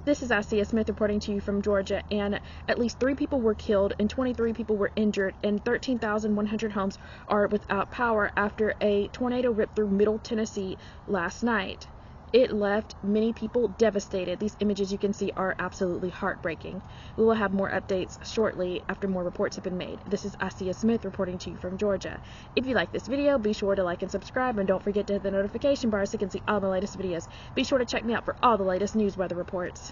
This is Isaiah Smith reporting to you from Georgia, and at least 3 people were killed and 23 people were injured, and 13,100 homes are without power after a tornado ripped through Middle Tennessee last night. It left many people devastated. These images you can see are absolutely heartbreaking. We will have more updates shortly after more reports have been made. This is Isaiah Smith reporting to you from Georgia. If you like this video, be sure to like and subscribe, and don't forget to hit the notification bar so you can see all the latest videos. Be sure to check me out for all the latest news weather reports.